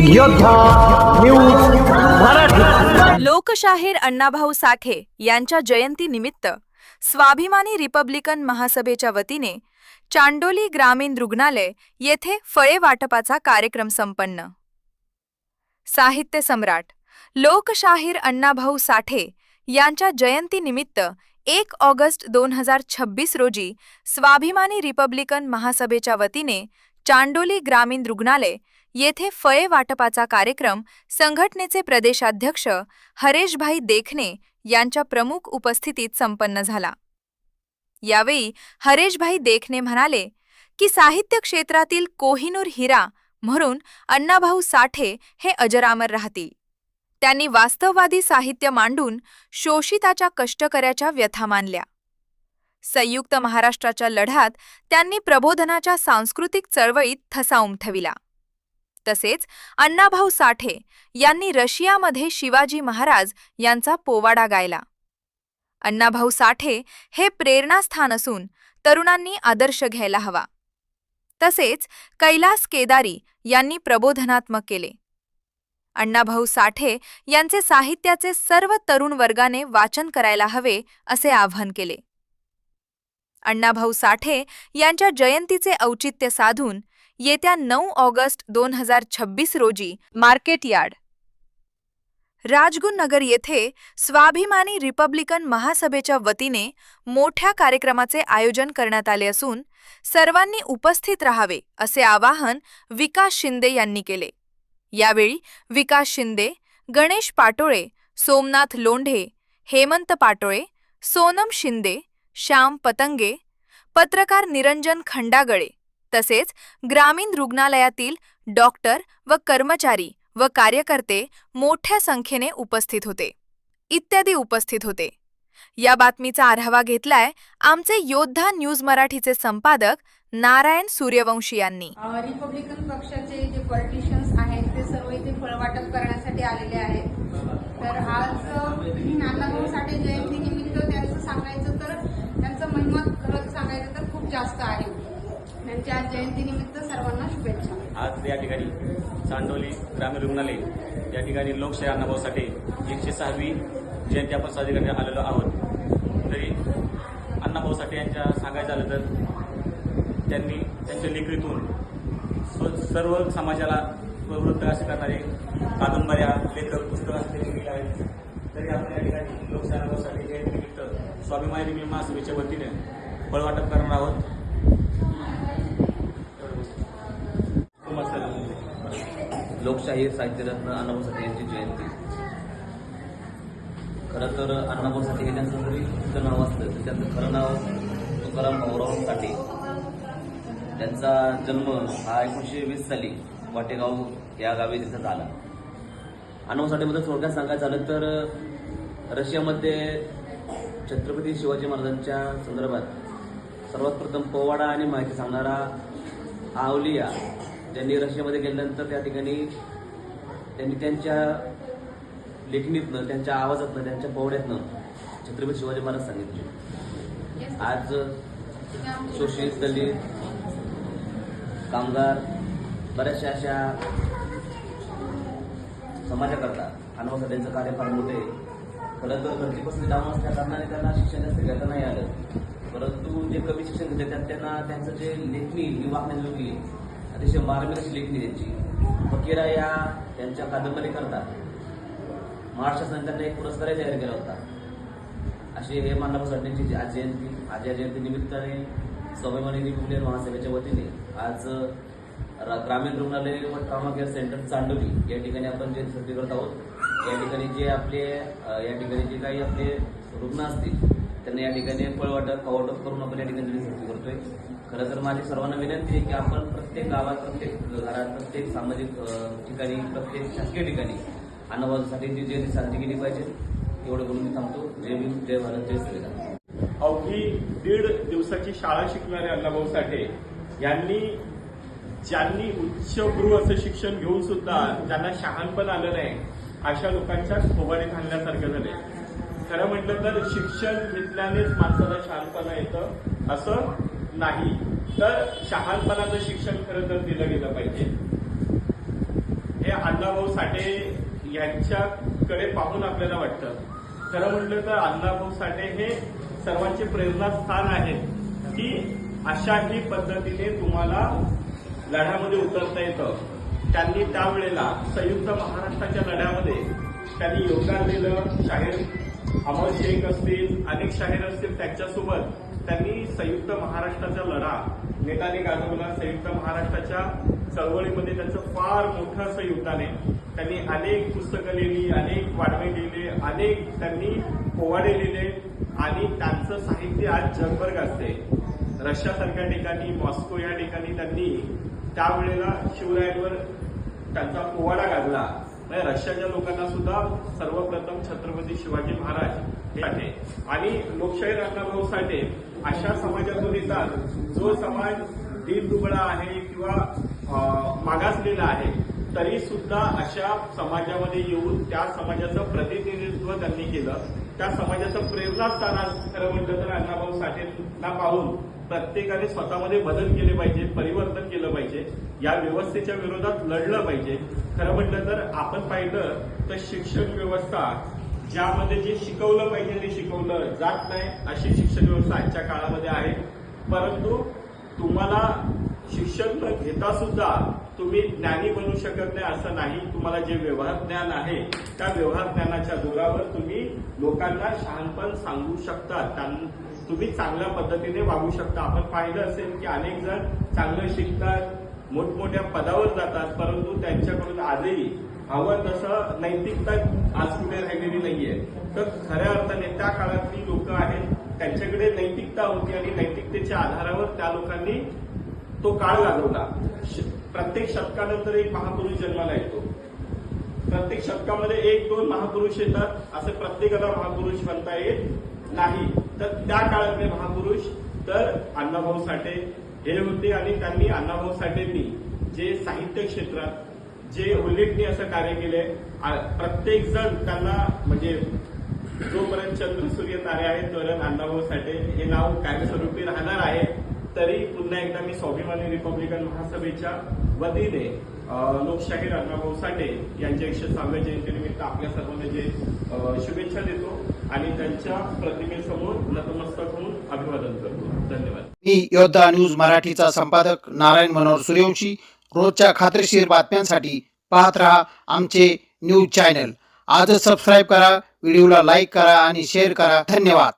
योद्धा न्यूज मराठी। लोकशाहीर अण्णाभाऊ साठे यांच्या जयंती निमित्त स्वाभिमानी रिपब्लिकन महासभेच्या वतीने चांडोली ग्रामीण रुग्णालय येथे फळे वाटपाचा कार्यक्रम संपन्न। साहित्य सम्राट लोकशाहीर अण्णाभाऊ साठे यांच्या जयंती निमित्त 1 ऑगस्ट 2026 रोजी स्वाभिमानी रिपब्लिकन महासभेच्या वतीने चांडोली ग्रामीण रुग्णालय येथे फळे वाटपाचा कार्यक्रम संघटनेचे प्रदेशाध्यक्ष हरेशभाई देखणे यांच्या प्रमुख उपस्थितीत संपन्न झाला। यावेळी हरेशभाई देखणे म्हणाले की साहित्य क्षेत्रातील कोहिनूर हिरा म्हणून अण्णाभाऊ साठे हे अजरामर राहतील। त्यांनी वास्तववादी साहित्य मांडून शोषिताच्या कष्टकऱ्याच्या व्यथा मांडल्या। संयुक्त महाराष्ट्राच्या लढ्यात त्यांनी प्रबोधनाच्या सांस्कृतिक चळवळीत ठसा उमटविला। तसेच अण्णाभाऊ साठे यांनी रशियामध्ये शिवाजी महाराज यांचा पोवाडा गायला। अण्णाभाऊ साठे हे प्रेरणास्थान असून तरुणांनी आदर्श घ्यायला हवा। तसेच कैलास केदारी यांनी प्रबोधनात्मक केले। अण्णाभाऊ साठे यांचे साहित्याचे सर्व तरुण वर्गाने वाचन करायला हवे असे आवाहन केले। अण्णाभाऊ साठे यांच्या जयंतीचे औचित्य साधून येत्या 9 ऑगस्ट 2026 रोजी मार्केट यार्ड राजगुरुनगर येथे स्वाभिमानी रिपब्लिकन महासभेच्या वतीने मोठ्या कार्यक्रमाचे आयोजन करण्यात आले असून सर्वांनी उपस्थित राहावे असे आवाहन विकास शिंदे यांनी केले। यावेळी विकास शिंदे, गणेश पाटोळे, सोमनाथ लोंढे, हेमंत पाटोळे, सोनम शिंदे, श्याम पतंगे, पत्रकार निरंजन खंडागळे तसेच ग्रामीण रुग्णालयातील डॉक्टर व कर्मचारी व कार्यकर्ते मोठ्या संख्येने उपस्थित होते इत्यादी उपस्थित होते। या बातमीचा आढावा घेतलाय आमचे योद्धा न्यूज मराठीचे संपादक नारायण सूर्यवंशी यांनी। रिपब्लिकन पक्षाचे जे पॉलिटिशियन्स आहेत ते सर्व इथे फळवाटप करण्यासाठी आलेले आहेत। तर आज अण्णाभाऊ साठे जयंती निमित्त त्यांचं सांगायचं तर त्यांचं महिमा खरंच सांगायचं तर खूप जास्त आहे। त्यांच्या आज जयंती निमित्त सर्वांना शुभेच्छा। आज या ठिकाणी चांडोली ग्रामीण रुग्णालय या ठिकाणी लोकशाहीर अण्णाभाऊ साठे 106वी जयंती आपण साजरी करण्यात आलेलो आहोत। तरी अण्णाभाऊ साठे यांच्या सांगायचं झालं तर त्यांनी त्यांच्या लेखणीतून सर्व समाजाला प्रवृत्त असे करणारे कादंबऱ्या, लेखक, पुस्तकं लिहिलेले आहेत। तरी आपण या ठिकाणी लोकशाहीर अण्णाभाऊ साठे जयंतीनिमित्त स्वाभिमानी रिपब्लिकन महासभेच्या वतीने फळवाटप करणार आहोत। लोकशाहीर साहित्यरत्न अण्णाभाऊ साठे यांची जयंती। खरं तर अण्णाभाऊ साठे हे त्यांचं जरी शुद्ध नाव असलं तर त्यांचं खरं नाव तुकाराम भाऊराव साठे। त्यांचा जन्म हा 1920 साली वाटेगाव या गावी तिथं झाला। अण्णाभाऊ साठेबद्दल थोडक्यात सांगायचं झालं तर रशियामध्ये छत्रपती शिवाजी महाराजांच्या संदर्भात सर्वात प्रथम पोवाडा आणि माहिती सांगणारा आवलिया त्यांनी रशियामध्ये गेल्यानंतर त्या ठिकाणी त्यांनी त्यांच्या लेखणीतनं, त्यांच्या आवाजातनं, त्यांच्या पोवाड्यातनं छत्रपती शिवाजी महाराज सांगितले। आज शोषित, दलित, कामगार बऱ्याचशा अशा समाजाकरता अण्णाभाऊ साठेंचं कार्य फार मोठे आहे। खरं तर घरची डाऊन असल्या कारणाने त्यांना शिक्षण जास्त घेता नाही आलं, परंतु जे कमी शिक्षण घेते त्यात त्यांना त्यांचं जे लेखणी ही वाचण्याजोगी अतिशय मार्मिक अशी लेखणी त्यांची। फकीरा या त्यांच्या कादंबरी करता महाराष्ट्र शासनाने त्यांना एक पुरस्कारही जाहीर केला होता। अशी हे अण्णाभाऊ साठेंची आज जयंती। आज या जयंती निमित्ताने स्वाभिमानी रिपब्लिकन महासभेच्या वतीने आज ग्रामीण रुग्णालय व ट्रॉमा केअर सेंटर चांडोली या ठिकाणी आपण जयंती साजरी करत आहोत। या ठिकाणी जे आपले या ठिकाणी जे काही आपले रुग्ण असतील त्यांना या ठिकाणी फळवाटप खावाटप करून आपण या ठिकाणी साजरी करतोय। खरं तर माझी सर्वांना विनंती आहे की आपण प्रत्येक गावात, प्रत्येक घरात, प्रत्येक सामाजिक ठिकाणी, प्रत्येक शासकीय ठिकाणी अण्णाभाऊ साठेंची जयंती साजरी केली पाहिजे। एवढं बोलून मी थांबतो। जय भीम, जय भारत, जय श्रीराम। अवघी 1.5 दिवसाची शाळा शिकणारे अण्णाभाऊ साठे यांनी ज्यांनी उच्चभ्रू असं शिक्षण घेऊन सुद्धा ज्यांना शहाणपण आलं नाही अशा लोकांच्या खोबाडे घालण्यासारखं झाले। खरं म्हटलं तर शिक्षण घेतल्यानेच माणसाला शहाणपणा येतं असं नाही, तर शहाणपणाचं शिक्षण खरं तर दिलं गेलं पाहिजे। हे साठे यांच्याकडे पाहून आपल्याला वाटतं. खरं म्हटलं तर अण्णाभाऊ साठे हे सर्वांचे प्रेरणास्थान आहेत की अशाही पद्धतीने तुम्हाला लढ्यामध्ये उतरता येतं. त्यांनी त्यावेळेला संयुक्त महाराष्ट्राच्या लढ्यामध्ये त्यांनी योगदान दिलं. शाहीर अमर शेख असतील, अनेक शाहीर असतील, त्यांच्यासोबत त्यांनी संयुक्त महाराष्ट्राचा लढा नेटाने गाजवला. संयुक्त महाराष्ट्राच्या चळवळीमध्ये त्यांचं फार मोठं असं योगदान आहे. त्यांनी अनेक पुस्तकं लिहिली, अनेक वाडवे लिहिले, अनेक त्यांनी पोवाडे लिहिले आणि त्यांचं साहित्य आज जगभर गाजते. रशियासारख्या ठिकाणी, मॉस्को या ठिकाणी त्यांनी त्यावेळेला शिवरायांवर त्यांचा पोवाडा गाजला. म्हणजे रशियाच्या लोकांना सुद्धा सर्वप्रथम छत्रपती शिवाजी महाराज हे आहे. आणि लोकशाहीर अण्णाभाऊ साठे अशा समाजातून येतात जो समाज दीनदुबळा आहे किंवा मागासलेला आहे, तरी सुद्धा अशा समाजामध्ये येऊन त्या समाजाचं प्रतिनिधित्व त्यांनी केलं. त्या समाजाचं प्रेरणास्थान खरं म्हटलं तर अण्णाभाऊ साठेंना पाहून प्रत्येकाने स्वतःमध्ये बदल केले पाहिजे, परिवर्तन केलं पाहिजे, या व्यवस्थेच्या विरोधात लढलं पाहिजे. खरं म्हटलं तर आपण पाहिलं तर शिक्षण व्यवस्था ज्यामध्ये जे शिकवलं पाहिजे ते शिकवलं जात नाही अशी शिक्षण व्यवस्था आजच्या काळामध्ये आहे. परंतु तुम्हाला शिक्षण न घेता सुद्धा तुम्ही ज्ञानी बनू शकत नाही असं नाही. तुम्हाला जे व्यवहार ज्ञान आहे त्या व्यवहार ज्ञानाच्या जोरावर तुम्ही लोकांना शहाणपण सांगू शकता, तुम्ही चांगल्या पद्धतीने वागू शकता. आपण पाहिलं असेल की अनेक जण चांगलं शिकतात, मोठमोठ्या पदावर जातात, परंतु त्यांच्याकडून आजही हवं तसं नैतिकता आज कुठे राहिलेली नाहीये. तर खऱ्या अर्थाने त्या काळातली लोक आहेत त्यांच्याकडे नैतिकता होती आणि नैतिकतेच्या आधारावर त्या लोकांनी तो काळ गाजवला. प्रत्येक शतकानंतर एक महापुरुष जन्माला येतो. प्रत्येक शतकामध्ये 1-2 महापुरुष येतात. असं प्रत्येकाला महापुरुष म्हणता येत नाही. तर त्या काळातले महापुरुष तर अण्णाभाऊ साठे हे होते. आणि त्यांनी अण्णाभाऊ साठेंनी जे साहित्य क्षेत्रात जे उल्लेखनीय असं कार्य केले, प्रत्येक जण त्यांना म्हणजे जोपर्यंत चंद्र सूर्य तारे आहेत तोपर्यंत अण्णाभाऊ साठे हे नाव कायमस्वरूपी राहणार आहे. तरी पुन्हा एकदा मी स्वाभिमानी रिपब्लिकन महासभेच्या वतीने लोकशाहीर अण्णाभाऊ साठे यांच्या 106व्या जयंतीनिमित्त आपल्या सर्वांना जे शुभेच्छा देतो आणि त्यांच्या प्रतिमेसमोर नतमस्तक होऊन अभिवादन करतो. धन्यवाद. मी योद्धा न्यूज मराठीचा संपादक नारायण मनोहर सूर्यवंशी. रोजच्या खात्रीशीर बातम्यांसाठी पाहत रहा आमचे न्यूज चॅनल. आजच सबस्क्राईब करा, व्हिडिओला लाईक करा आणि शेअर करा. धन्यवाद.